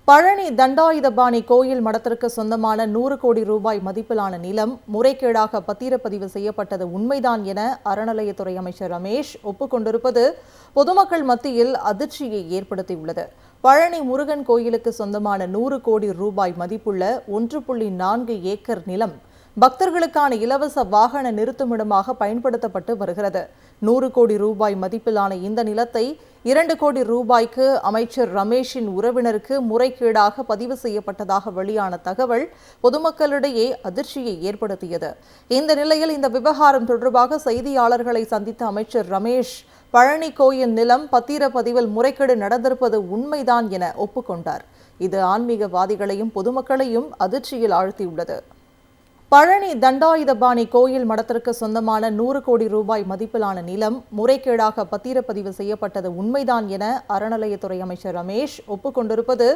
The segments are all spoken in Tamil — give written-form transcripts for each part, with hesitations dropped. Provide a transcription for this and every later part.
பழனி தண்டாயுதபாணி கோயில் மடத்திற்கு சொந்தமான 100 கோடி ரூபாய் மதிப்பிலான நிலம் முறைகேடாக பத்திரப்பதிவு செய்யப்பட்டது உண்மைதான் என அறநிலையத்துறை அமைச்சர் ரமேஷ் ஒப்புக்கொண்டிருப்பது பொதுமக்கள் மத்தியில் அதிர்ச்சியை ஏற்படுத்தியுள்ளது. பழனி முருகன் கோயிலுக்கு சொந்தமான 100 கோடி ரூபாய் மதிப்புள்ள 1.4 ஏக்கர் நிலம் பக்தர்களுக்கான இலவச வாகன நிறுத்துமிடமாக பயன்படுத்தப்பட்டு வருகிறது. 100 கோடி ரூபாய் மதிப்பிலான இந்த நிலத்தை 2 கோடி ரூபாய்க்கு அமைச்சர் ரமேஷின் உறவினருக்கு முறைகேடாக பதிவு செய்யப்பட்டதாக வெளியான தகவல் பொதுமக்களிடையே அதிர்ச்சியை ஏற்படுத்தியது. இந்த நிலையில் இந்த விவகாரம் தொடர்பாக செய்தியாளர்களை சந்தித்த அமைச்சர் ரமேஷ் பழனி கோயில் நிலம் பத்திரப்பதிவில் முறைகேடு நடந்திருப்பது உண்மைதான் என ஒப்புக்கொண்டார். இது ஆன்மீகவாதிகளையும் பொதுமக்களையும் அதிர்ச்சியில் ஆழ்த்தியுள்ளது. பழனி தண்டாயுதபாணி கோயில் மடத்திற்கு சொந்தமான 100 கோடி ரூபாய் மதிப்பிலான நிலம் முறைகேடாக பத்திரப்பதிவு செய்யப்பட்டது உண்மைதான் என அறநிலையத்துறை அமைச்சர் ரமேஷ் ஒப்புக்கொண்டிருப்பது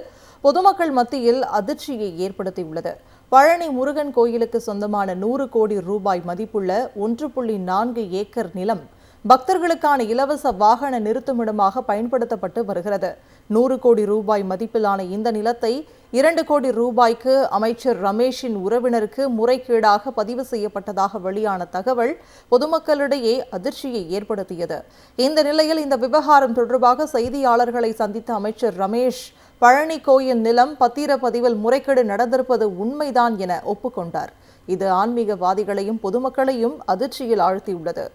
பொதுமக்கள் மத்தியில் அதிர்ச்சியை ஏற்படுத்தியுள்ளது. பழனி முருகன் கோயிலுக்கு சொந்தமான 100 கோடி ரூபாய் மதிப்புள்ள 1.4 ஏக்கர் நிலம் பக்தர்களுக்கான இலவச வாகன நிறுத்துமிடமாக பயன்படுத்தப்பட்டு வருகிறது. 100 கோடி ரூபாய் மதிப்பிலான இந்த நிலத்தை 2 கோடி ரூபாய்க்கு அமைச்சர் ரமேஷின் உறவினருக்கு முறைகேடாக பதிவு செய்யப்பட்டதாக வெளியான தகவல் பொதுமக்களிடையே அதிர்ச்சியை ஏற்படுத்தியது. இந்த நிலையில் இந்த விவகாரம் தொடர்பாக செய்தியாளர்களை சந்தித்த அமைச்சர் ரமேஷ் பழனி கோயில் நிலம் பத்திரப்பதிவில் முறைகேடு நடந்திருப்பது உண்மைதான் என ஒப்புக்கொண்டார். இது ஆன்மீகவாதிகளையும் பொதுமக்களையும் அதிர்ச்சியில் ஆழ்த்தியுள்ளது.